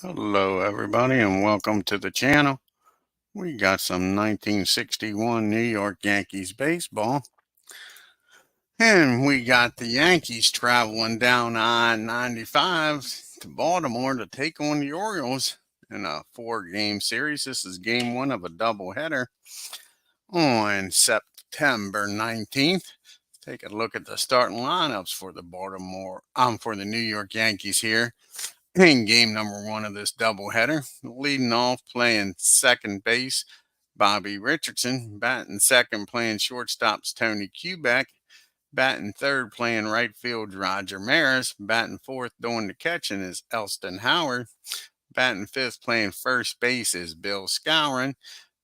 Hello everybody and welcome to the channel. We got some 1961 New York Yankees baseball. And we got the Yankees traveling down I-95 to Baltimore to take on the Orioles in a 4-game series. This is game 1 of a doubleheader on September 19th. Take a look at the starting lineups for the New York Yankees here. In game number 1 of this doubleheader, leading off playing second base, Bobby Richardson. Batting second, playing shortstops, Tony Kubek. Batting third, playing right field, Roger Maris. Batting fourth, doing the catching, is Elston Howard. Batting fifth, playing first base, is Bill Skowron.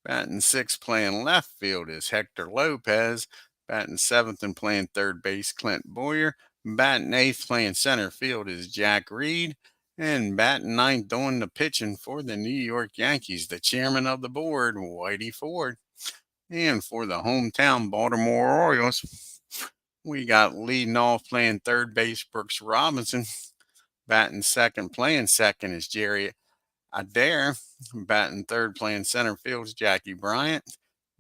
Batting sixth, playing left field, is Hector Lopez. Batting seventh and playing third base, Clint Boyer. Batting eighth, playing center field, is Jack Reed. And batting ninth, doing the pitching for the New York Yankees, the chairman of the board, Whitey Ford. And for the hometown Baltimore Orioles, we got leading off playing third base, Brooks Robinson. Batting second, playing second, is Jerry Adair. Batting third, playing center field, is Jackie Bryant.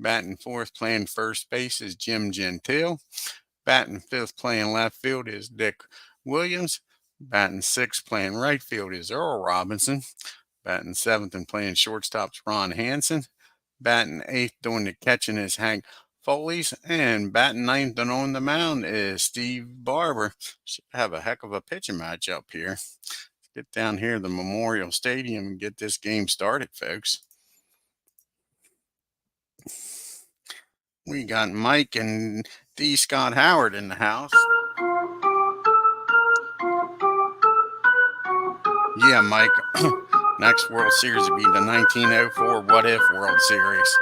Batting fourth, playing first base, is Jim Gentile. Batting fifth, playing left field, is Dick Williams. Batting sixth, playing right field, is Earl Robinson. Batting seventh and playing shortstop's Ron Hansen. Batting eighth, doing the catching, is Hank Foley's. And batting ninth and on the mound is Steve Barber. Should have a heck of a pitching match up here. Let's get down here to the Memorial Stadium and get this game started, folks. We got Mike and D. Scott Howard in the house. Yeah, Mike. Next World Series would be the 1904 What If World Series.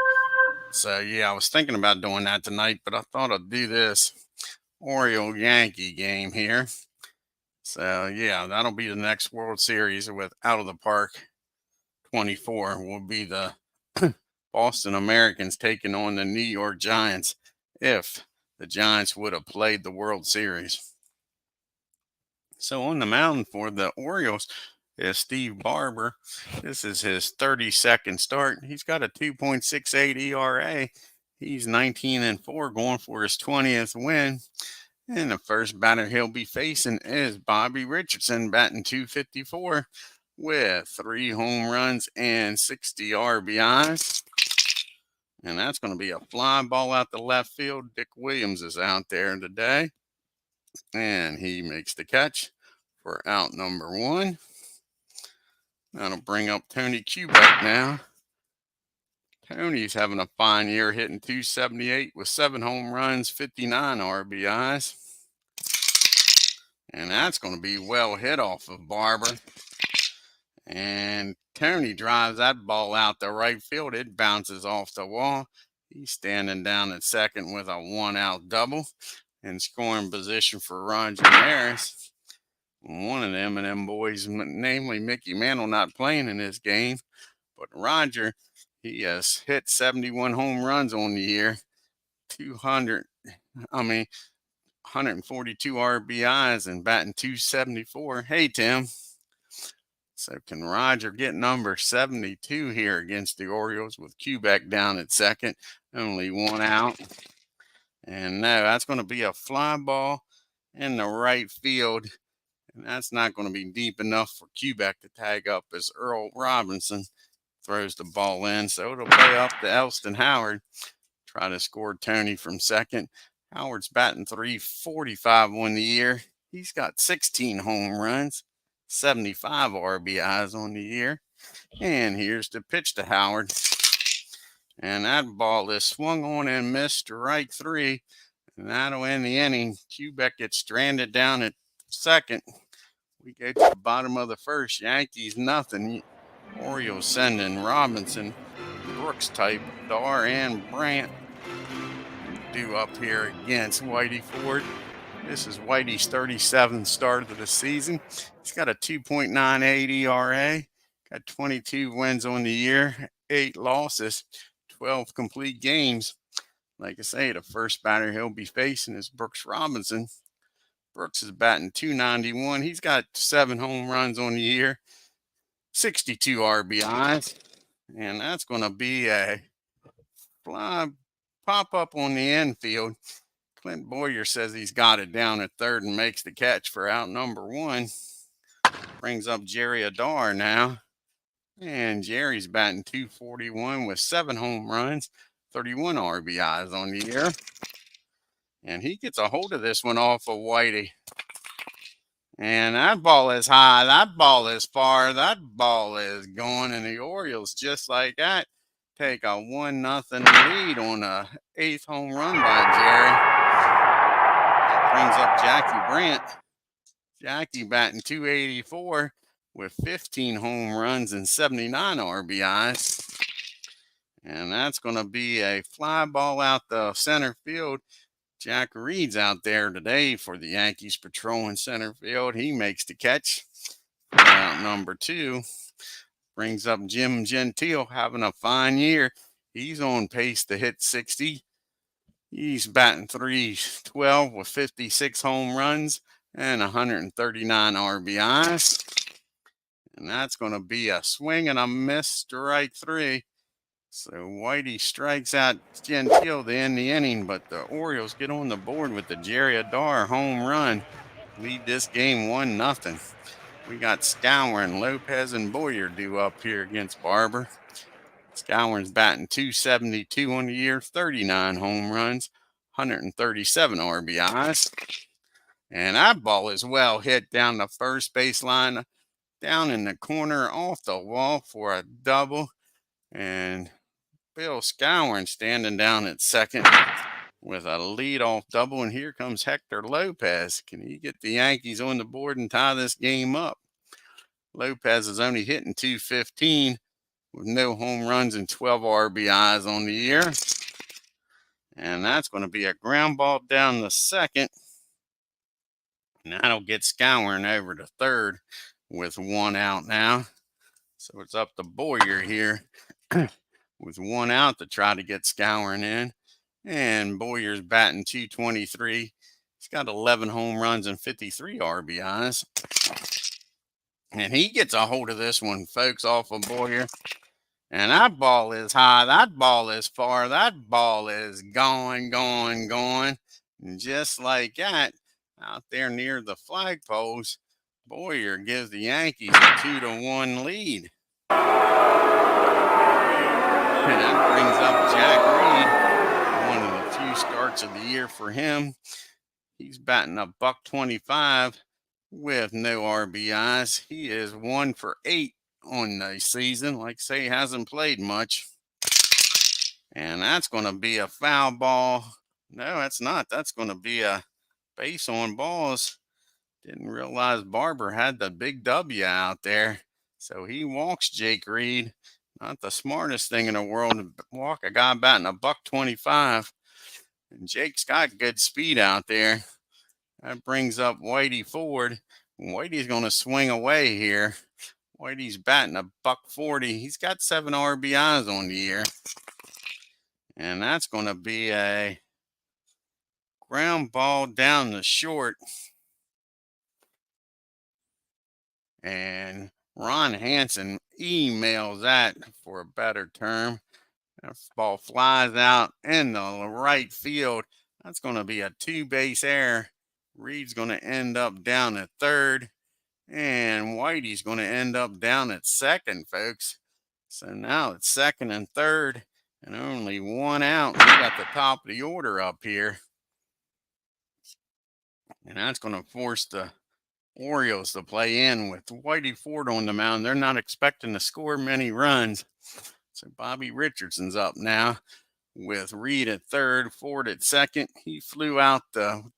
So, yeah, I was thinking about doing that tonight, but I thought I'd do this Oriole Yankee game here. So, yeah, that'll be the next World Series with Out of the Park 24 will be the Boston Americans taking on the New York Giants if the Giants would have played the World Series. So on the mound for the Orioles is Steve Barber. This is his 32nd start. He's got a 2.68 ERA. He's 19-4, going for his 20th win. And the first batter he'll be facing is Bobby Richardson, batting .254 with 3 home runs and 60 RBIs. And that's going to be a fly ball out the left field. Dick Williams is out there today. And he makes the catch for out number 1. That'll bring up Tony Kubek now. Tony's having a fine year, hitting .278 with 7 home runs, 59 RBIs. And that's going to be well hit off of Barber. And Tony drives that ball out the right field. It bounces off the wall. He's standing down at second with a 1-out double. In scoring position for Roger Maris. One of them boys, namely Mickey Mantle, not playing in this game. But Roger, he has hit 71 home runs on the year. 142 RBIs and batting .274. Hey, Tim. So can Roger get number 72 here against the Orioles with Kubek down at second? Only 1 out. And no, that's going to be a fly ball in the right field. And that's not going to be deep enough for Kubek to tag up as Earl Robinson throws the ball in. So it'll play up to Elston Howard. Try to score Tony from second. Howard's batting .345 on the year. He's got 16 home runs, 75 RBIs on the year. And here's the pitch to Howard. And that ball is swung on and missed, strike 3. And that'll end the inning. Kubek gets stranded down at second. We go to the bottom of the first. Yankees nothing. Orioles sending Robinson, Brooks type, Dar, and Brandt due up here against Whitey Ford. This is Whitey's 37th start of the season. He's got a 2.98 ERA. Got 22 wins on the year, 8 losses, 12 complete games. Like I say, the first batter he'll be facing is Brooks Robinson. Brooks is batting .291. He's got 7 home runs on the year, 62 RBIs. And that's going to be a fly pop up on the infield. Clint Boyer says he's got it down at third and makes the catch for out number one. Brings up Jerry Adar now. And Jerry's batting .241 with 7 home runs, 31 RBIs on the year. And he gets a hold of this one off of Whitey. And that ball is high, that ball is far, that ball is going. And the Orioles, just like that, take a 1-0 lead on a 8th home run by Jerry. That brings up Jackie Brandt. Jackie batting .284 with 15 home runs and 79 RBIs. And that's going to be a fly ball out the center field. Jack Reed's out there today for the Yankees patrolling center field. He makes the catch. Out number 2. Brings up Jim Gentile, having a fine year. He's on pace to hit 60. He's batting .312 with 56 home runs and 139 RBIs. And that's going to be a swing and a miss, strike 3. So Whitey strikes out Gentile to end the inning, but the Orioles get on the board with the Jerry Adar home run. Lead this game 1-0. We got Skowron, Lopez, and Boyer due up here against Barber. Skowron's batting .272 on the year, 39 home runs, 137 RBIs. And that ball is well hit down the first baseline, down in the corner off the wall for a double. And Bill Skowron standing down at second with a leadoff double. And here comes Hector Lopez. Can he get the Yankees on the board and tie this game up? Lopez is only hitting .215 with no home runs and 12 RBIs on the year. And that's going to be a ground ball down the second. And that'll get Skowron over to third with 1 out now. So it's up to Boyer here with 1 out to try to get Skowron in. And Boyer's batting .223. He's got 11 home runs and 53 RBIs. And he gets a hold of this one, folks, off of Boyer. And that ball is high, that ball is far, that ball is going. And just like that, out there near the flagpoles, Boyer gives the Yankees a 2-1 lead. And that brings up Jack Reed, one of the few starts of the year for him. He's batting a .125 with no RBIs. He is 1 for 8 on the season. Like I say, he hasn't played much. And that's going to be a foul ball. No, that's not. That's going to be a base on balls. Didn't realize Barber had the big W out there. So he walks Jake Reed. Not the smartest thing in the world to walk a guy batting a .125. And Jake's got good speed out there. That brings up Whitey Ford. Whitey's going to swing away here. Whitey's batting a .140. He's got 7 RBIs on the year. And that's going to be a ground ball down the short. And Ron Hansen emails that, for a better term. That ball flies out in the right field. That's going to be a 2-base error. Reed's going to end up down at third. And Whitey's going to end up down at second, folks. So now it's second and third, and only 1 out. We got the top of the order up here. And that's going to force the Orioles to play in with Whitey Ford on the mound. They're not expecting to score many runs. So Bobby Richardson's up now with Reed at third, Ford at second. He flew out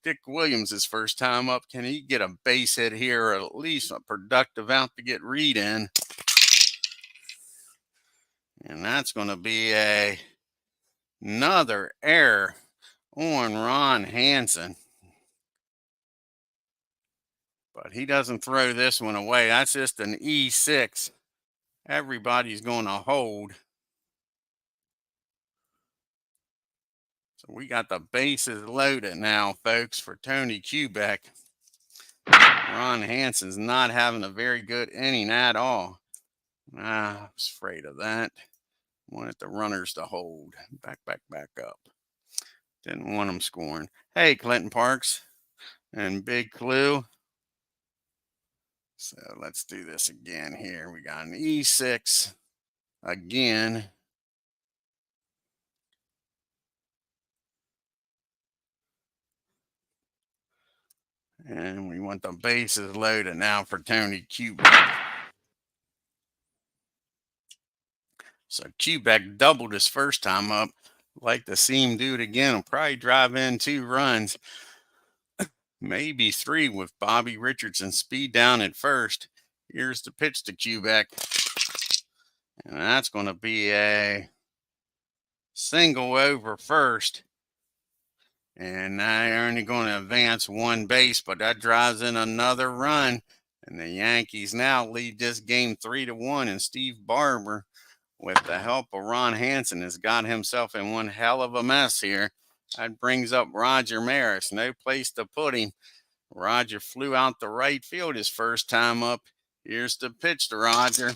Dick Williams his first time up. Can he get a base hit here, or at least a productive out to get Reed in? And that's going to be another error on Ron Hansen. But he doesn't throw this one away. That's just an E6. Everybody's going to hold. So we got the bases loaded now, folks, for Tony Kubek. Ron Hansen's not having a very good inning at all. I was afraid of that. Wanted the runners to hold. Back up. Didn't want them scoring. Hey, Clinton Parks and Big Clue. So let's do this again here. We got an E6 again. And we want the bases loaded now for Tony Quebec. So Quebec doubled his first time up. Like to see him do it again. He'll probably drive in 2 runs. Maybe 3 with Bobby Richardson speed down at first. Here's the pitch to Quebec. And that's going to be a single over first. And they're only going to advance 1 base, but that drives in another run. And the Yankees now lead this game 3-1. And Steve Barber, with the help of Ron Hansen, has got himself in one hell of a mess here. That brings up Roger Maris. No place to put him. Roger flew out to right field his first time up. Here's the pitch to Roger.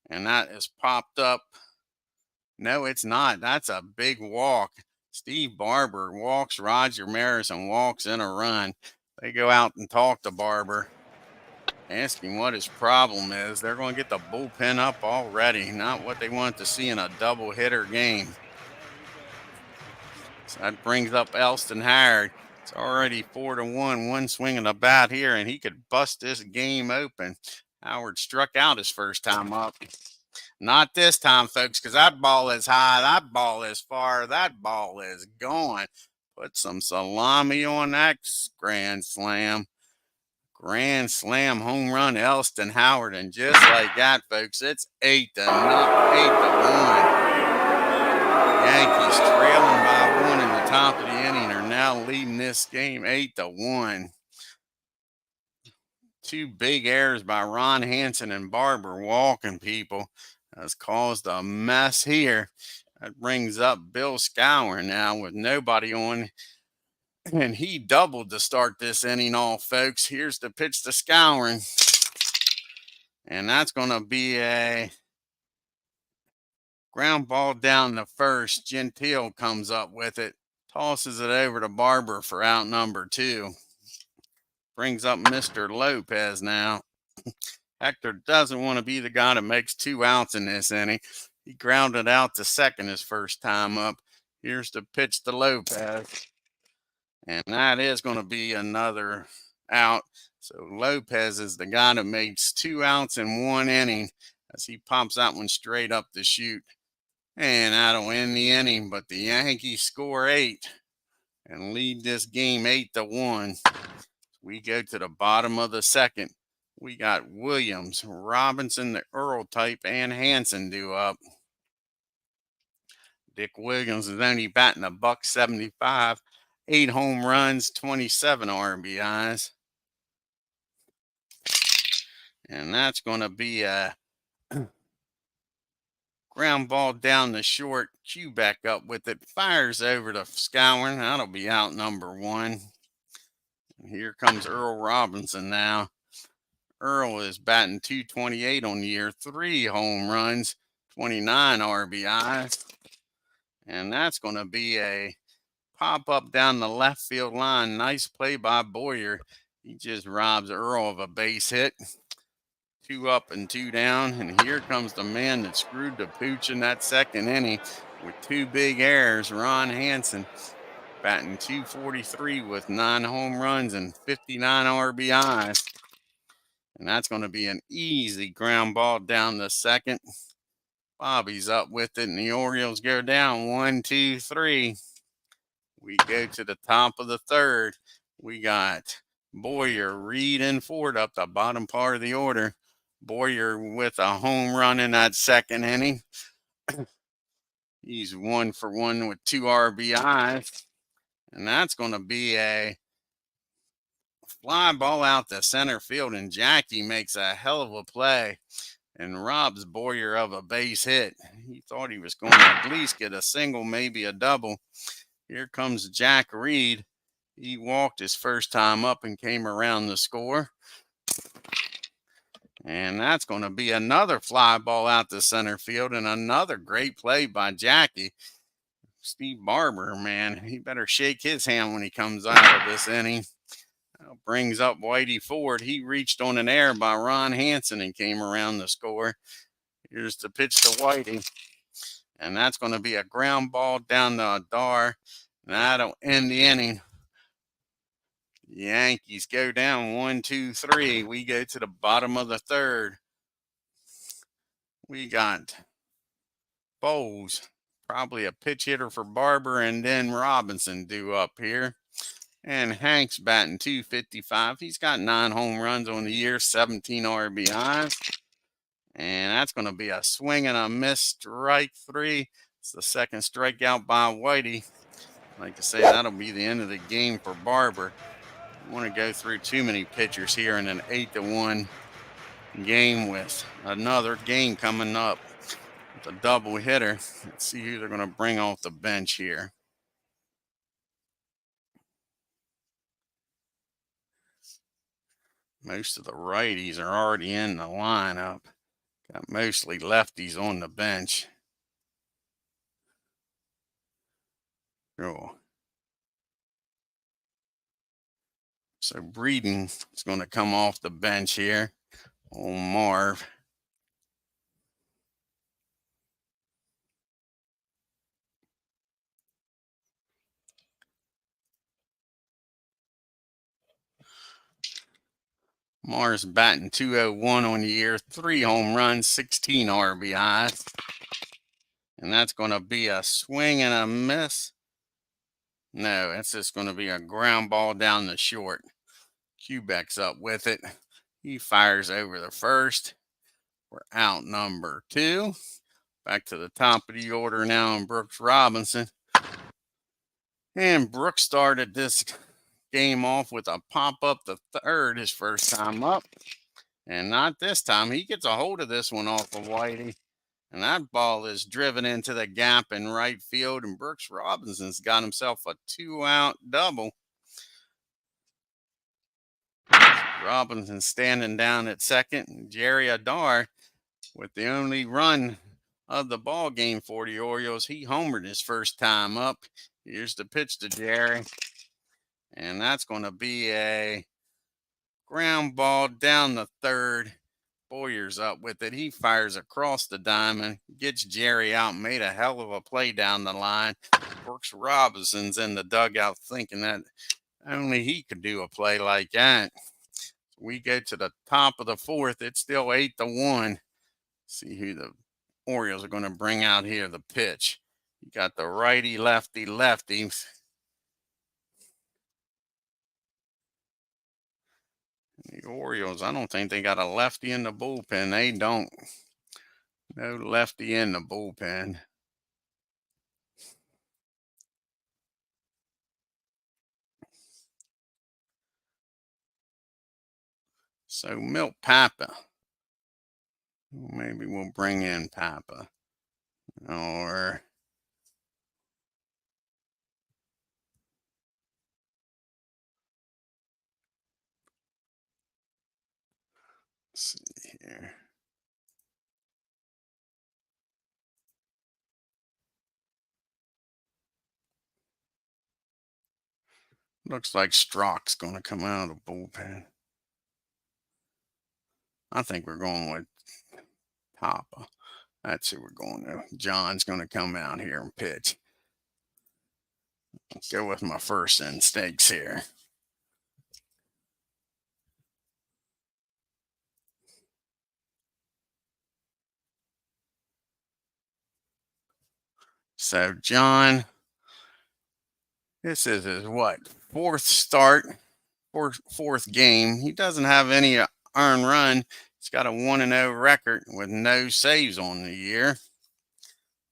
And that is popped up. No, it's not. That's a big walk. Steve Barber walks Roger Maris and walks in a run. They go out and talk to Barber, asking what his problem is. They're going to get the bullpen up already. Not what they want to see in a double-hitter game. So that brings up Elston Howard. It's already 4-1, 1 swing of the bat here, and he could bust this game open. Howard struck out his first time up. Not this time, folks, because that ball is high, that ball is far, that ball is gone. Put some salami on that grand slam. Grand slam home run, Elston Howard, and just like that, folks, it's 8-1. Yankees trailing by 1 in the top of the inning are now leading this game 8-1. 2 big errors by Ron Hansen and Barber walking people has caused a mess here. That brings up Bill Skowron now with nobody on. And he doubled to start this inning off, folks. Here's the pitch to Skowron. And that's going to be a ground ball down the first. Gentile comes up with it. Tosses it over to Barber for out number 2. Brings up Mr. Lopez now. Hector doesn't want to be the guy that makes 2 outs in this inning. He grounded out to second his first time up. Here's the pitch to Lopez. And that is going to be another out. So Lopez is the guy that makes 2 outs in 1 inning as he pops that one straight up the chute. And that'll end the inning. But the Yankees score 8 and lead this game 8-1. We go to the bottom of the second. We got Williams, Robinson, the Earl type, and Hansen due up. Dick Williams is only batting a $175, 8 home runs, 27 RBIs. And that's going to be a ground ball down the short. Quebec up with it. Fires over to Skowron. That'll be out number 1. And here comes Earl Robinson now. Earl is batting .228 on the year, 3 home runs, 29 RBIs. And that's going to be a pop-up down the left field line. Nice play by Boyer. He just robs Earl of a base hit. 2 up and 2 down. And here comes the man that screwed the pooch in that second inning with 2 big errors, Ron Hansen. Batting .243 with 9 home runs and 59 RBIs. And that's going to be an easy ground ball down the second. Bobby's up with it, and the Orioles go down 1, 2, 3. We go to the top of the third. We got Boyer, Reed, and Ford up the bottom part of the order. Boyer with a home run in that second inning. He's 1 for 1 with 2 RBIs. And that's going to be a fly ball out to center field, and Jackie makes a hell of a play and robs Boyer of a base hit. He thought he was going to at least get a single, maybe a double. Here comes Jack Reed. He walked his first time up and came around the score. And that's going to be another fly ball out to center field and another great play by Jackie. Steve Barber, man, he better shake his hand when he comes out of this inning. Brings up Whitey Ford. He reached on an error by Ron Hansen and came around the score. Here's the pitch to Whitey. And that's going to be a ground ball down the Dar. And that'll end the inning. Yankees go down 1, 2, 3. We go to the bottom of the third. We got Bowles, probably a pitch hitter for Barber, and then Robinson due up here. And Hank's batting .255. He's got 9 home runs on the year, 17 RBIs. And that's going to be a swing and a miss, strike 3. It's the second strikeout by Whitey. Like I say, that'll be the end of the game for Barber. I want to go through too many pitchers here in an 8-1 game with another game coming up with a doubleheader. Let's see who they're going to bring off the bench here. Most of the righties are already in the lineup. Got mostly lefties on the bench. Cool. So Breeden is going to come off the bench here on Marv. Marv's batting .201 on the year, 3 home runs, 16 RBIs. And that's going to be a swing and a miss. No, that's just going to be a ground ball down the short. Quebec's up with it. He fires over the first. We're out number 2. Back to the top of the order now in Brooks Robinson. And Brooks started this game off with a pop up the third his first time up. And not this time. He gets a hold of this one off of Whitey. And that ball is driven into the gap in right field. And Brooks Robinson's got himself a 2-out double. Robinson standing down at second. And Jerry Adar, with the only run of the ball game for the Orioles, he homered his first time up. Here's the pitch to Jerry. And that's going to be a ground ball down the third. Boyer's up with it. He fires across the diamond, gets Jerry out, made a hell of a play down the line. Brooks Robinson's in the dugout thinking that only he could do a play like that. We go to the top of the fourth. It's still 8-1. See who the Orioles are going to bring out here. The pitch. You got the righty, lefty, lefties. The Orioles, I don't think they got a lefty in the bullpen. They don't. No lefty in the bullpen. So Milt Apba. Maybe we'll bring in Apba. Or let's see here. Looks like Strock's going to come out of the bullpen. I think we're going with Apba. That's who we're going to. John's going to come out here and pitch. Let's go with my first instincts here. So John, this is his what? Fourth start, fourth game. He doesn't have any earned run. He's got a 1-0 record with no saves on the year.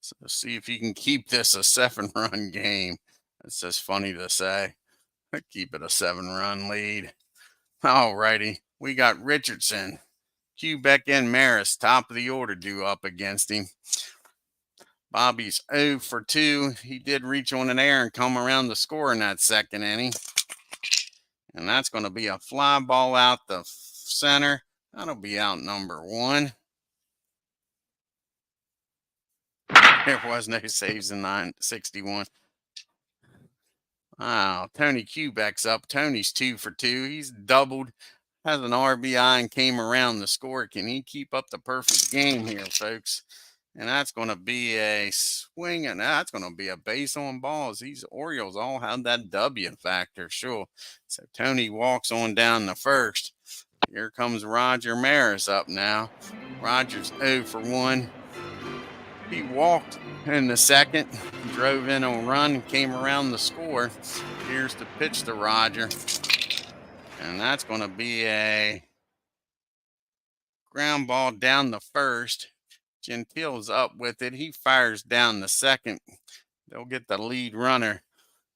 So let's see if he can keep this a 7-run game. It's just funny to say. Keep it a 7-run lead. All righty. We got Richardson, Quebec, and Maris, top of the order, due up against him. Bobby's 0 for 2. He did reach on an error and come around the score in that second inning. And that's going to be a fly ball out the center. That'll be out number 1. There was no saves in 961. Wow, Tony Kubek's up. Tony's 2 for 2. He's doubled, has an RBI, and came around the score. Can he keep up the perfect game here, folks? And that's going to be a swing, and that's going to be a base on balls. These Orioles all have that W factor, sure. So Tony walks on down the first. Here comes Roger Maris up now. Roger's 0 for 1. He walked in the second, drove in a run, and came around the score. Here's the pitch to Roger. And that's going to be a ground ball down the first. Gentile's up with it. He fires down the second. They'll get the lead runner,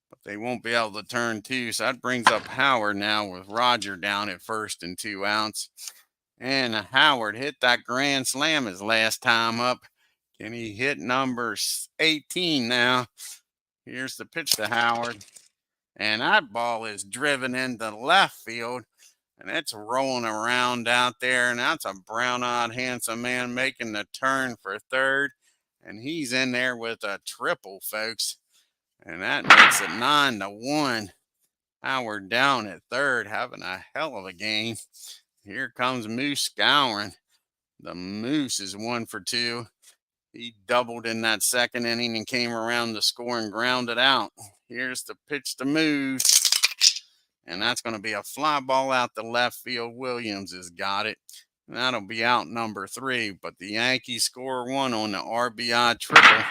but they won't be able to turn 2. So that brings up Howard now with Roger down at first and 2 outs. And Howard hit that grand slam his last time up. Can he hit number 18 now? Here's the pitch to Howard. And that ball is driven into left field. And it's rolling around out there. And that's a brown-eyed, handsome man making the turn for third. And he's in there with a triple, folks. And that makes it 9-1. Howard down at third, having a hell of a game. Here comes Moose scouring. The Moose is 1 for 2. He doubled in that second inning and came around the score and grounded out. Here's the pitch to Moose. And that's going to be a fly ball out the left field. Williams has got it. And that'll be out number 3. But the Yankees score 1 on the RBI triple.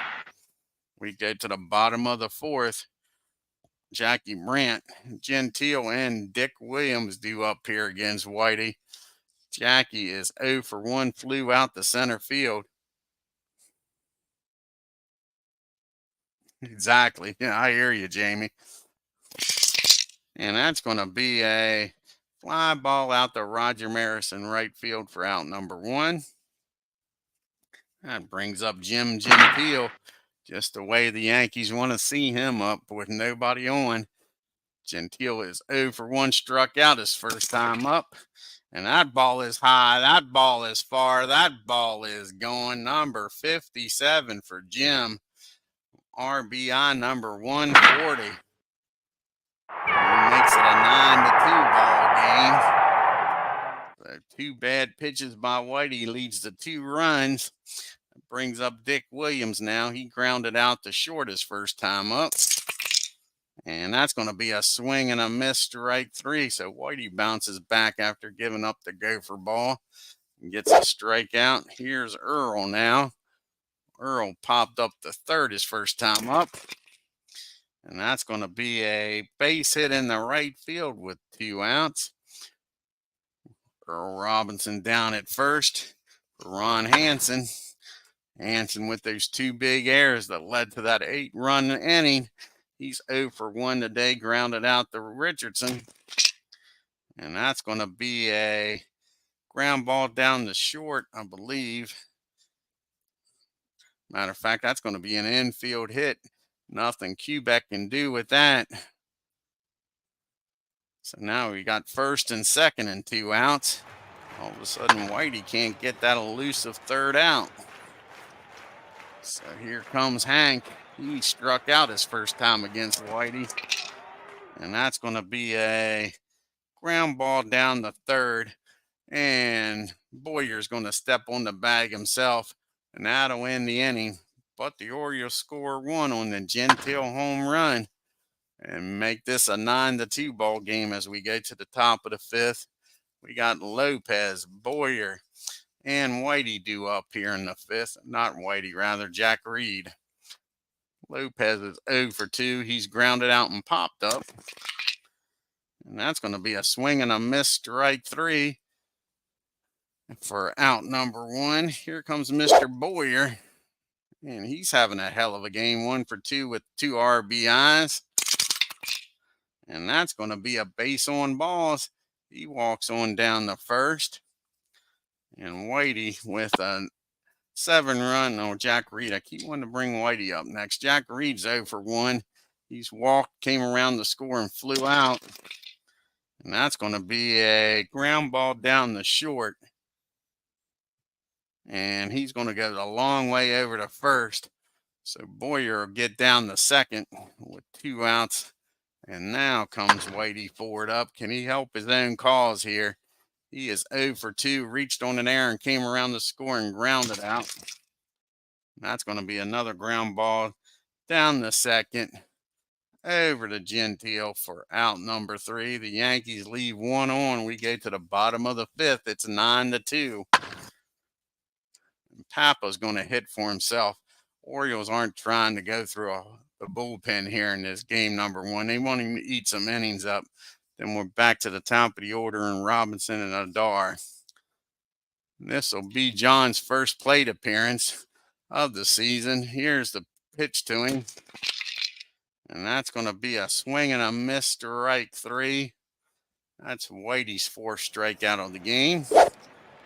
We go to the bottom of the 4th. Jackie Brandt, Gentile, and Dick Williams due up here against Whitey. Jackie is 0 for 1, flew out the center field. Exactly. Yeah, I hear you, Jamie. And that's going to be a fly ball out to Roger Maris in right field for out number 1. That brings up Jim Gentile, just the way the Yankees want to see him up with nobody on. Gentile is 0 for 1, struck out his first time up. And that ball is high. That ball is far. That ball is going. Number 57 for Jim. RBI number 140. He makes it a 9-2 ball game. So 2 bad pitches by Whitey leads to 2 runs. That brings up Dick Williams now. He grounded out the short his first time up. And that's going to be a swing and a miss, strike 3. So Whitey bounces back after giving up the gopher ball and gets a strikeout. Here's Earl now. Earl popped up the third his first time up. And that's going to be a base hit in the right field with 2 outs. Earl Robinson down at first for Ron Hansen. Hansen with those 2 big errors that led to that 8-run inning. He's 0 for 1 today, grounded out to Richardson. And that's going to be a ground ball down the short, I believe. Matter of fact, that's going to be an infield hit. Nothing Kubek can do with that. So now we got first and second and 2 outs. All of a sudden, Whitey can't get that elusive third out. So here comes Hank. He struck out his first time against Whitey. And that's going to be a ground ball down the third. And Boyer's going to step on the bag himself. And that'll end the inning. But the Orioles score 1 on the Gentile home run. And make this a 9-2 ball game as we go to the top of the 5th. We got Lopez, Boyer, and Whitey due up here in the 5th. Not Whitey, rather, Jack Reed. Lopez is 0 for 2. He's grounded out and popped up. And that's going to be a swing and a miss, strike 3 for out number 1. Here comes Mr. Boyer. And he's having a hell of a game. 1 for 2 with 2 RBIs. And that's going to be a base on balls. He walks on down the first. And Whitey with a 7-run. No, Jack Reed. I keep wanting to bring Whitey up next. Jack Reed's 0 for 1. He's walked, came around the score, and flew out. And that's going to be a ground ball down the short. and he's going to go the long way over to first. So Boyer will get down to second with 2 outs. And now comes Whitey Ford up. Can he help his own cause here? He is 0 for 2, reached on an error and came around the score and grounded out. That's going to be another ground ball down the second. Over to Gentile for out number 3. The Yankees leave 1 on. We go to the bottom of the 5th. It's 9-2. Papa's going to hit for himself. Orioles aren't trying to go through the bullpen here in this game number 1. They want him to eat some innings up. Then we're back to the top of the order in Robinson and Adar. This will be John's first plate appearance of the season. Here's the pitch to him. And that's going to be a swing and a miss, strike 3. That's Whitey's 4th strikeout of the game.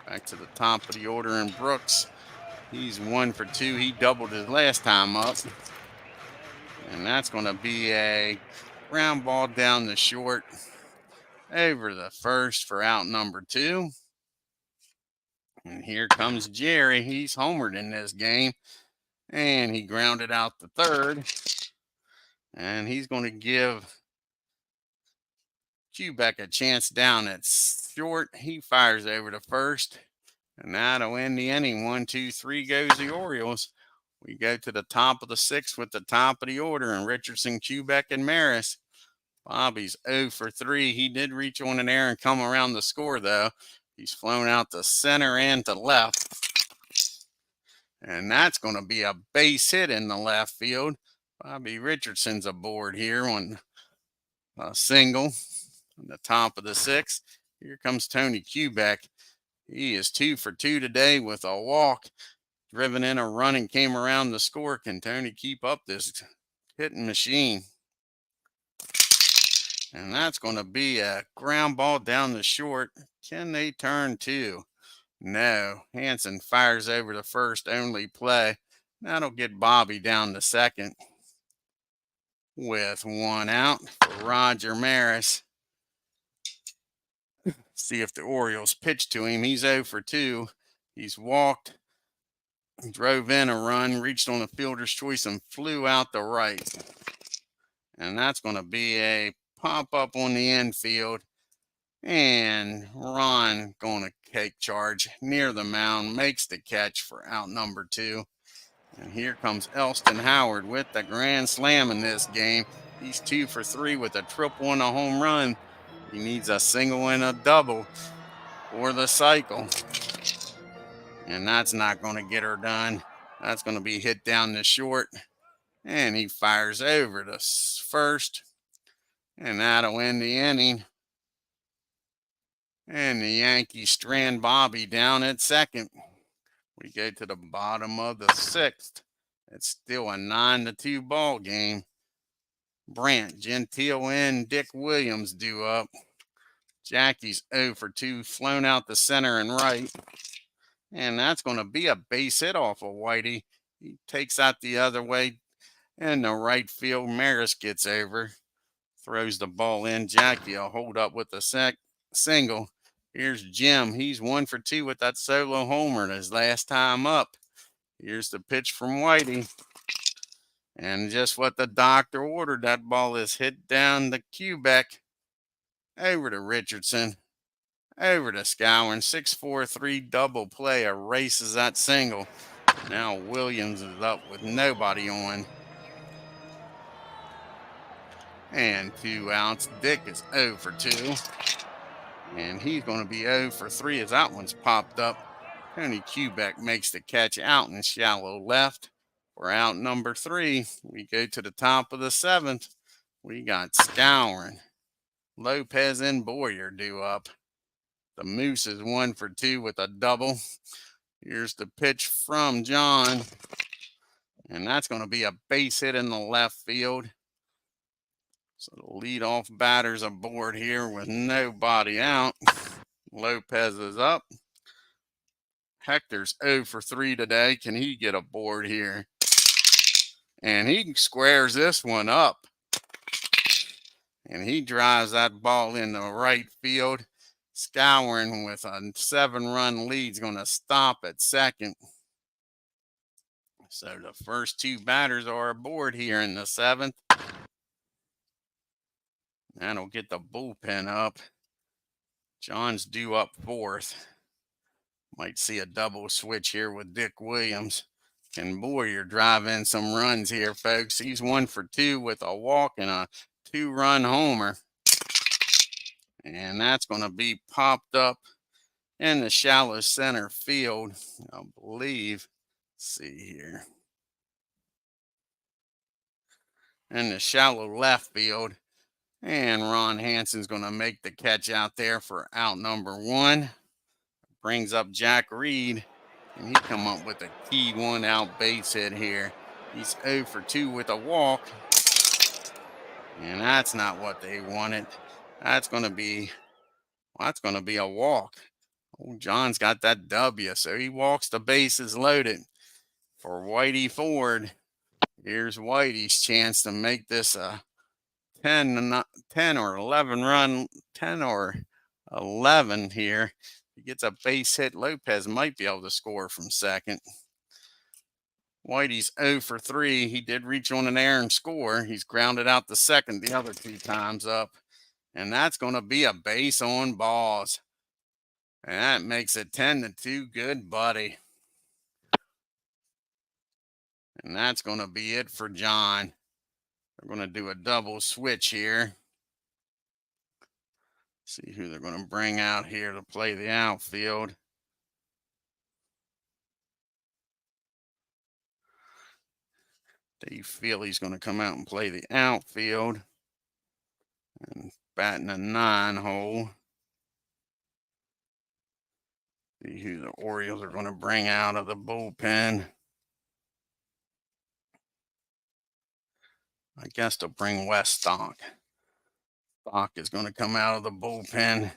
Back to the top of the order in Brooks. He's 1 for 2. He doubled his last time up. And that's going to be a ground ball down the short over the first for out number 2. And here comes Jerry. He's homered in this game. And he grounded out the third. And he's going to give Quebec a chance down at short. He fires over to first. And that'll end the inning. 1, 2, 3 goes the Orioles. We go to the top of the 6th with the top of the order. And Richardson, Quebec, and Maris. Bobby's 0 for 3. He did reach on an error and come around the score, though. He's flown out to center and to left. And that's going to be a base hit in the left field. Bobby Richardson's aboard here on a single on the top of the 6th. Here comes Tony Quebec. He is 2 for 2 today with a walk. Driven in a run and came around the score. Can Tony keep up this hitting machine? And that's going to be a ground ball down the short. Can they turn 2? No. Hanson fires over the first, only play. That'll get Bobby down to second with 1 out for Roger Maris. See if the Orioles pitch to him. He's 0 for 2. He's walked, drove in a run, reached on a fielder's choice, and flew out the right. And that's going to be a pop up on the infield. And Ron going to take charge near the mound, makes the catch for out number 2. And here comes Elston Howard with the grand slam in this game. He's 2 for 3 with a triple and a home run. He needs a single and a double for the cycle. And that's not going to get her done. That's going to be hit down the short. And he fires over to first. And that'll end the inning. And the Yankees strand Bobby down at second. We go to the bottom of the 6th. It's still a 9-2 ball game. Brandt, Gentile, and Dick Williams due up. Jackie's 0 for 2, flown out the center and right. And that's going to be a base hit off of Whitey. He takes out the other way. And the right field, Maris gets over. Throws the ball in. Jackie will hold up with a single. Here's Jim. He's 1 for 2 with that solo homer his last time up. Here's the pitch from Whitey. And just what the doctor ordered, that ball is hit down the Quebec. Over to Richardson. Over to Scowen. 6-4-3 double play erases that single. Now Williams is up with nobody on. And 2 outs. Dick is 0 for 2. And he's going to be 0 for 3 as that one's popped up. Tony Quebec makes the catch out in shallow left. For out number 3, we go to the top of the 7th. We got Scowen, Lopez, and Boyer due up. The Moose is 1 for 2 with a double. Here's the pitch from John. And that's going to be a base hit in the left field. So the leadoff batter's aboard here with nobody out. Lopez is up. Hector's 0 for 3 today. Can he get aboard here? And he squares this one up. And he drives that ball in the right field. Scouring with a 7-run lead is going to stop at second. So the first two batters are aboard here in the 7th. That'll get the bullpen up. John's due up 4th. Might see a double switch here with Dick Williams. And boy, you're driving some runs here, folks. He's 1 for 2 with a walk and a 2-run homer. And that's going to be popped up in the shallow center field, I believe. Let's see here. In the shallow left field. And Ron Hansen's going to make the catch out there for out number 1. Brings up Jack Reed. And he come up with a key 1-out base hit here. He's 0 for 2 with a walk. And that's not what they wanted. That's going to be a walk. Oh, John's got that W, so he walks the bases loaded for Whitey Ford. Here's Whitey's chance to make this a 10 or 11 here. He gets a base hit. Lopez might be able to score from second. Whitey's 0 for 3. He did reach on an error and score. He's grounded out the second the other 2 times up. And that's going to be a base on balls. And that makes it 10-2. Good buddy. And that's going to be it for John. They're going to do a double switch here. See who they're going to bring out here to play the outfield. Dave Feely's going to come out and play the outfield. And batting a 9-hole. See who the Orioles are going to bring out of the bullpen. I guess they'll bring Wes Stock. Stock is going to come out of the bullpen.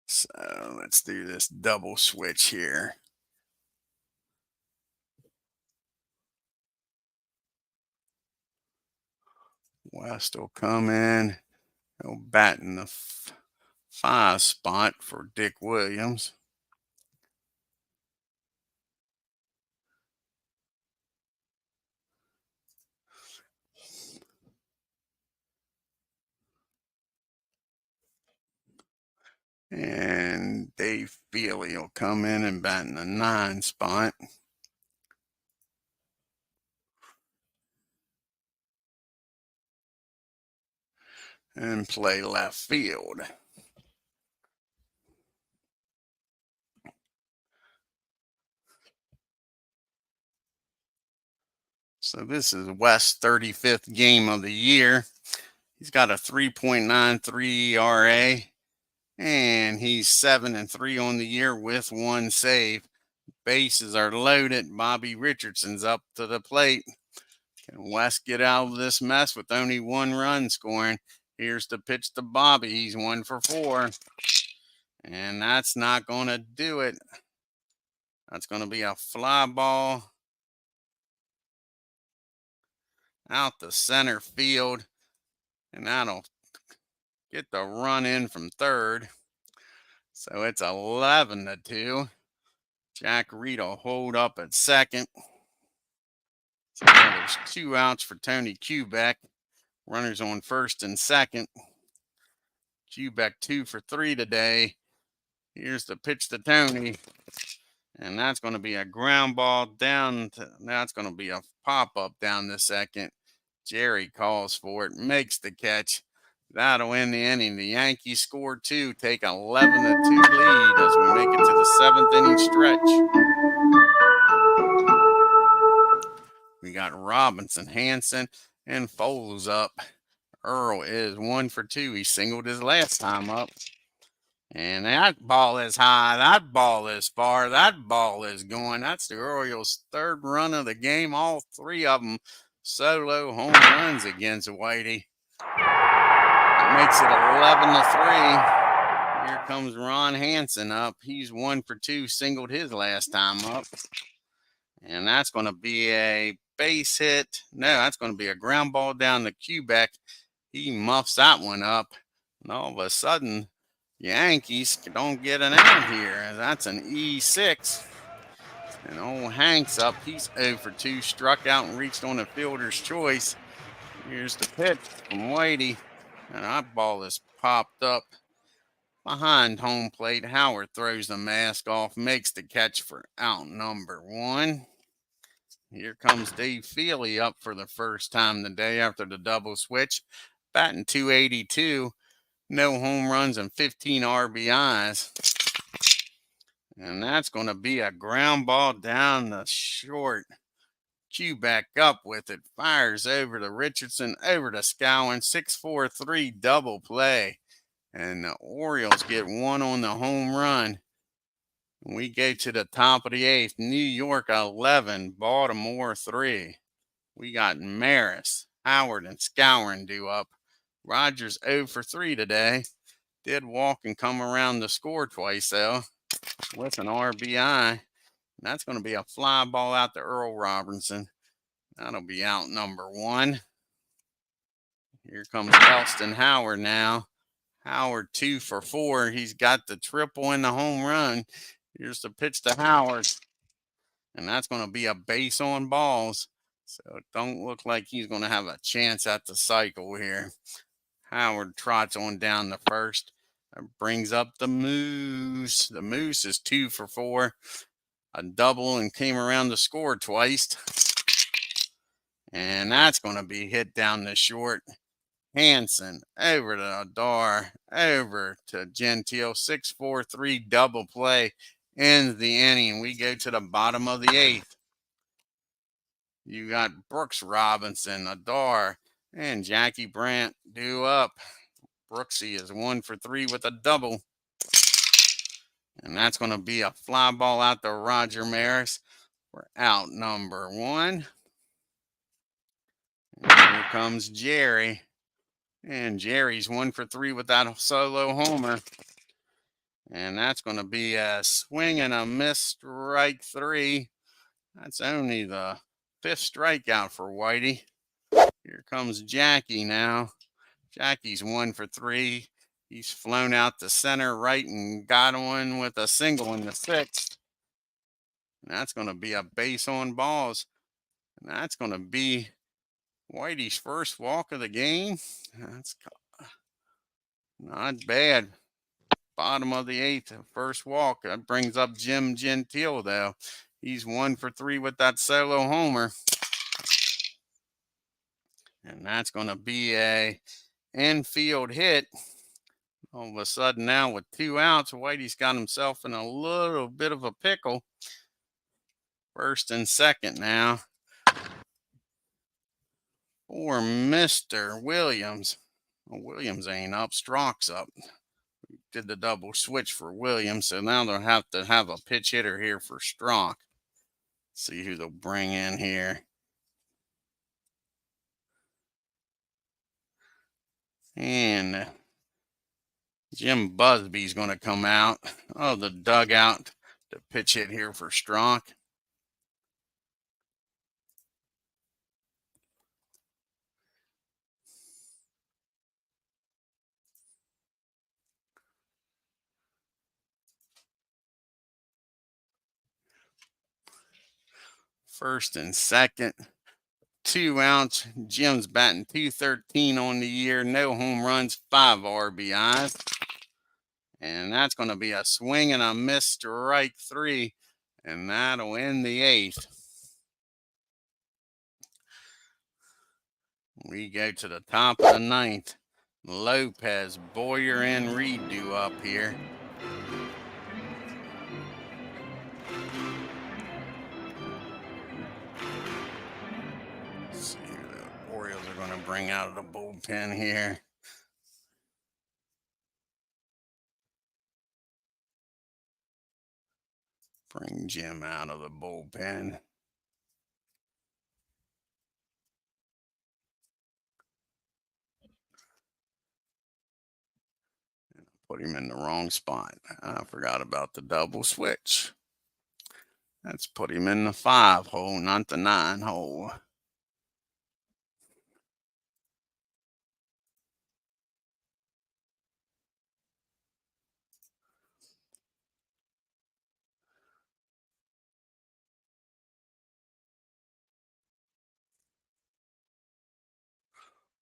So let's do this double switch here. West will come in. He'll bat in the 5 spot for Dick Williams. And Dave Feely will come in and bat in the 9 spot. And play left field. So this is West's 35th game of the year. He's got a 3.93 ERA. And he's 7-3 on the year with 1 save. Bases are loaded. Bobby Richardson's up to the plate. Can West get out of this mess with only 1 run scoring? Here's the pitch to Bobby. He's 1 for 4. And that's not going to do it. That's going to be a fly ball out the center field. And that'll get the run in from third. So it's 11-2. Jack Reed will hold up at second. So now there's 2 outs for Tony Kubek. Runners on first and second. Kubek 2 for 3 today. Here's the pitch to Tony. And that's going to be a ground ball down. That's going to be a pop-up down the second. Jerry calls for it, makes the catch. That'll end the inning. The Yankees score 2, take 11-2 lead as we make it to the 7th inning stretch. We got Robinson, Hansen, and Foles up. Earl is 1 for 2. He singled his last time up. And that ball is high. That ball is far. That ball is going. That's the Orioles' 3rd run of the game. All 3 of them solo home runs against Whitey. That makes it 11-3. Here comes Ron Hansen up. He's 1 for 2. Singled his last time up. And that's going to be a base hit. No, that's going to be a ground ball down the Quebec. He muffs that one up. And all of a sudden, Yankees don't get an out here. That's an E6. And old Hank's up. He's 0 for 2. Struck out and reached on a fielder's choice. Here's the pitch from Whitey. And that ball is popped up behind home plate. Howard throws the mask off, makes the catch for out number 1. Here comes Dave Feely up for the first time today after the double switch. Batting .282. No home runs and 15 RBIs. And that's going to be a ground ball down the short. Q back up with it. Fires over to Richardson, over to Scowen. 6-4-3 double play. And the Orioles get one on the home run. We go to the top of the 8th. New York 11, Baltimore 3. We got Maris, Howard, and Scowen due up. Rogers 0 for 3 today. Did walk and come around to score twice, though, with an RBI. That's going to be a fly ball out to Earl Robinson. That'll be out number 1. Here comes Elston Howard now. Howard 2 for 4. He's got the triple in the home run. Here's the pitch to Howard. And that's going to be a base on balls. So it don't look like he's going to have a chance at the cycle here. Howard trots on down the first. Brings up the Moose. The Moose is 2 for 4. A double and came around to score twice. And that's going to be hit down the short. Hanson over to Adar, over to Gentile. 6-4-3 double play ends the inning. We go to the bottom of the 8th. You got Brooks Robinson, Adar, and Jackie Brandt due up. Brooksy is 1 for 3 with a double. And that's going to be a fly ball out to Roger Maris for out number 1. And here comes Jerry. And Jerry's 1 for 3 with that solo homer. And that's going to be a swing and a miss, strike 3. That's only the 5th strikeout for Whitey. Here comes Jackie now. Jackie's 1 for 3. He's flown out to center right and got one with a single in the 6th. And that's going to be a base on balls. And that's going to be Whitey's first walk of the game. That's not bad. Bottom of the 8th, first walk. That brings up Jim Gentile, though. He's 1 for 3 with that solo homer. And that's going to be a infield hit. All of a sudden now with 2 outs, Whitey's got himself in a little bit of a pickle. First and second now for Mr. Williams. Well, Williams ain't up, Strock's up. Did the double switch for Williams, so now they'll have to have a pitch hitter here for Strock. See who they'll bring in here. And Jim Busby's going to come out of the dugout to pitch hit here for Strock. First and second, 2 outs. Jim's batting .213 on the year. No home runs, 5 RBIs. And that's going to be a swing and a miss, strike 3. And that'll end the 8th. We go to the top of the 9th. Lopez, Boyer, and Reed due up here. Let's see who the Orioles are going to bring out of the bullpen here. Bring Jim out of the bullpen. Put him in the wrong spot. I forgot about the double switch. Let's put him in the 5 hole, not the 9 hole.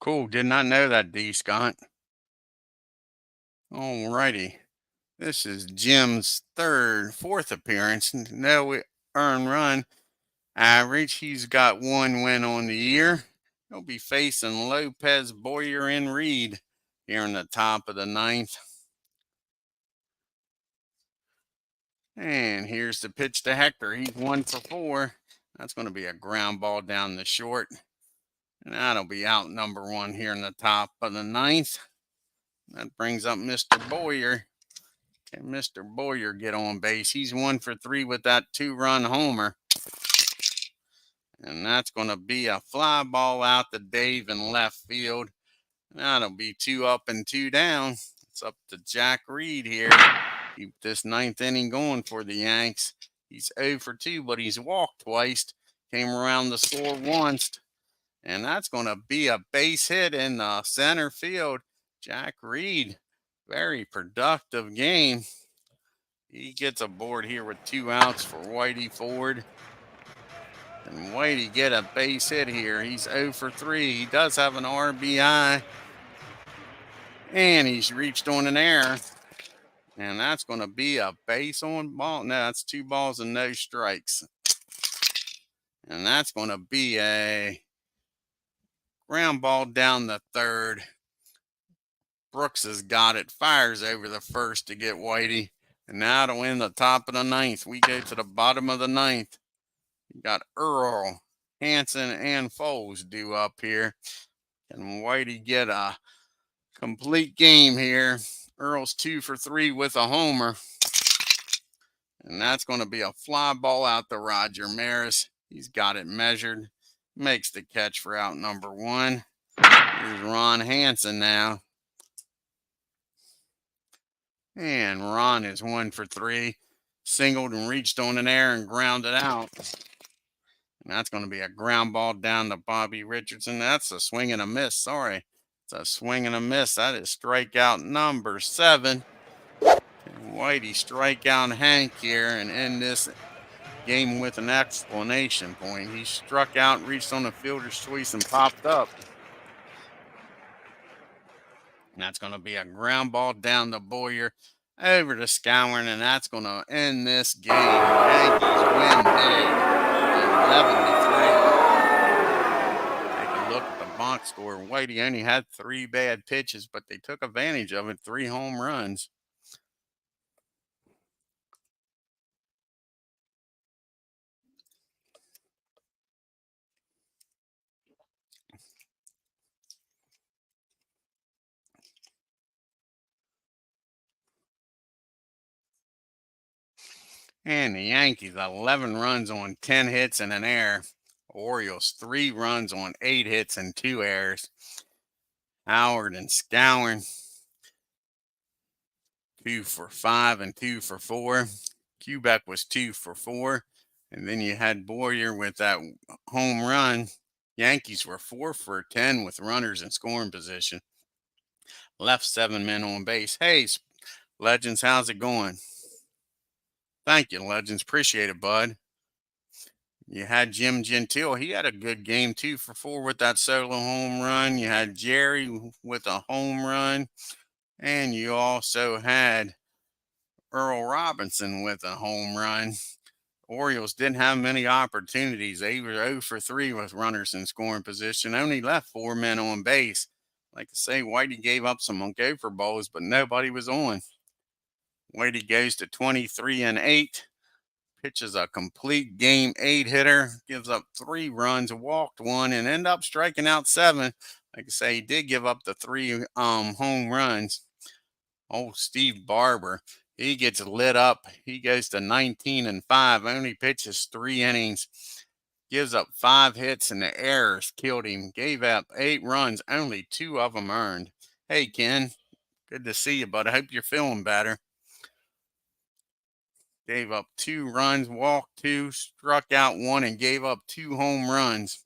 Cool. Did not know that, D. Scott. Alrighty. This is Jim's fourth appearance. No earned run average. He's got one win on the year. He'll be facing Lopez, Boyer, and Reed here in the top of the ninth. And here's the pitch to Hector. He's 1 for 4. That's going to be a ground ball down the short. And that'll be out number 1 here in the top of the ninth. That brings up Mr. Boyer. Can Mr. Boyer get on base? He's 1 for 3 with that 2-run homer. And that's going to be a fly ball out to Dave in left field. That'll be 2 up and 2 down. It's up to Jack Reed here. Keep this ninth inning going for the Yanks. He's 0 for 2, but he's walked twice. Came around the score once. And that's going to be a base hit in the center field. Jack Reed, very productive game. He gets aboard here with 2 outs for Whitey Ford. And Whitey get a base hit here. He's 0 for 3. He does have an RBI. And he's reached on an error. And that's going to be a base on ball. No, that's 2 balls and no strikes. And that's going to be a ground ball down the third. Brooks has got it. Fires over the first to get Whitey. And now to win the top of the ninth. We go to the bottom of the ninth. You got Earl, Hanson, and Foles due up here. Can Whitey get a complete game here? Earl's 2 for 3 with a homer. And that's going to be a fly ball out to Roger Maris. He's got it measured. Makes the catch for out number 1. Here's Ron Hanson now. And Ron is 1 for 3. Singled and reached on an error and grounded out. And that's going to be a ground ball down to Bobby Richardson. That's a swing and a miss. Sorry. It's a swing and a miss. That is strikeout number 7. And Whitey strike out Hank here and end this game with an exclamation point. He struck out, reached on the fielder's choice, and popped up. And that's going to be a ground ball down to Boyer over to Scowen, and that's going to end this game. Yankees win big, 11-3. Take a look at the box score. Whitey only had 3 bad pitches, but they took advantage of it. 3 home runs. And the Yankees, 11 runs on 10 hits and an error. Orioles, 3 runs on 8 hits and 2 errors. Howard and Scowen, 2 for 5 and 2 for 4. Quebec was 2 for 4. And then you had Boyer with that home run. Yankees were 4 for 10 with runners in scoring position. Left 7 men on base. Hey, Legends, how's it going? Thank you, Legends. Appreciate it, bud. You had Jim Gentile. He had a good game, 2 for 4 with that solo home run. You had Jerry with a home run. And you also had Earl Robinson with a home run. Orioles didn't have many opportunities. They were 0 for 3 with runners in scoring position. Only left 4 men on base. Like I say, Whitey gave up some gopher balls, but nobody was on. Whitey goes to 23-8. Pitches a complete game 8-hitter. Gives up 3 runs, walked 1, and ended up striking out 7. Like I say, he did give up the 3 home runs. Oh, Steve Barber. He gets lit up. He goes to 19-5. Only pitches 3 innings. Gives up 5 hits and the errors killed him. Gave up 8 runs. Only 2 of them earned. Hey, Ken. Good to see you, bud. I hope you're feeling better. Gave up 2 runs, walked 2, struck out 1, and gave up 2 home runs.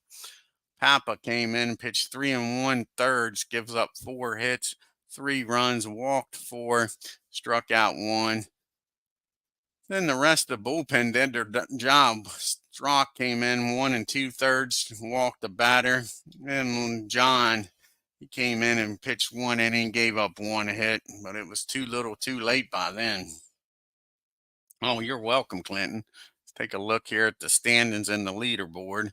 Apba came in, pitched 3 1/3, gives up 4 hits, 3 runs, walked 4, struck out 1. Then the rest of the bullpen did their job. Strock came in 1 2/3, walked the batter. Then John He came in and pitched 1 inning, gave up 1 hit, but it was too little too late by then. Oh, you're welcome, Clinton. Let's take a look here at the standings and the leaderboard.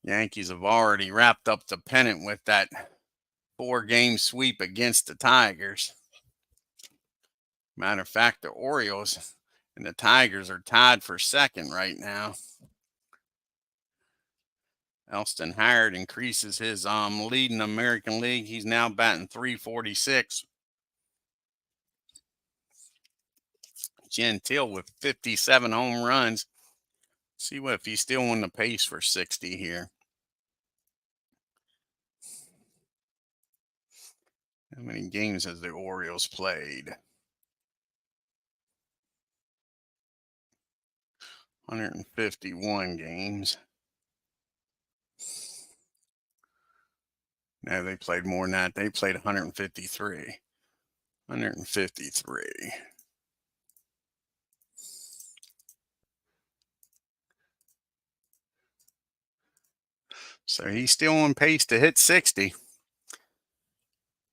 Yankees have already wrapped up the pennant with that 4-game sweep against the Tigers. Matter of fact, the Orioles and the Tigers are tied for second right now. Elston Howard increases his lead in the American League. He's now batting .346. Gentile with 57 home runs. See what if he's still on the pace for 60 here. How many games has the Orioles played? 151 games. No, they played more than that. They played 153. 153. So he's still on pace to hit 60.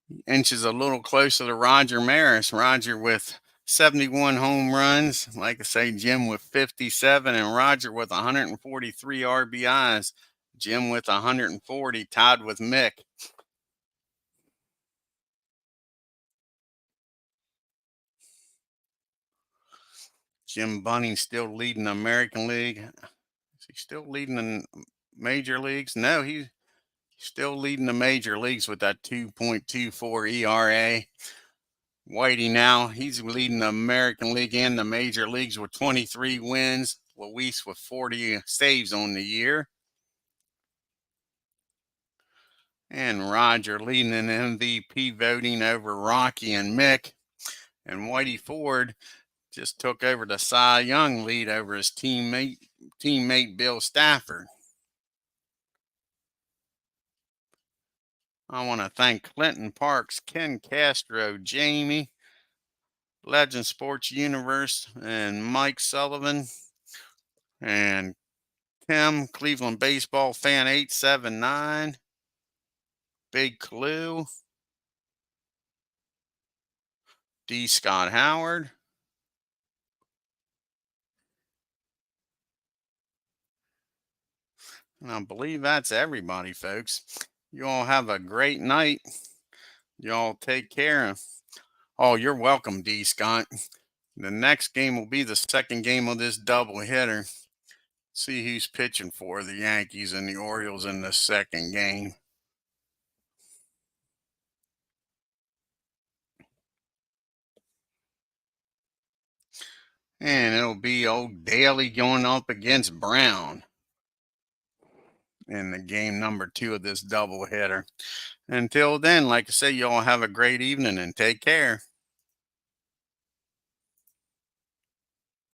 He inches a little closer to Roger Maris. Roger with 71 home runs. Like I say, Jim with 57 and Roger with 143 RBIs. Jim with 140, tied with Mick. Jim Bunning still leading the American League. Is he still leading the major leagues? No, he's still leading the major leagues with that 2.24 ERA. Whitey now, he's leading the American League and the major leagues with 23 wins. Luis with 40 saves on the year. And Roger leading in MVP voting over Rocky and Mick. And Whitey Ford just took over the Cy Young lead over his teammate Bill Stafford. I want to thank Clinton Parks, Ken Castro, Jamie, Legend Sports Universe, and Mike Sullivan, and Tim, Cleveland Baseball Fan 879, Big Clue, D. Scott Howard, and I believe that's everybody, folks. You all have a great night. You all take care. Oh, you're welcome, D. Scott. The next game will be the second game of this doubleheader. See who's pitching for the Yankees and the Orioles in the second game. And it'll be old Daly going up against Brown in the game number 2 of this doubleheader. Until then, like I say, y'all have a great evening and take care.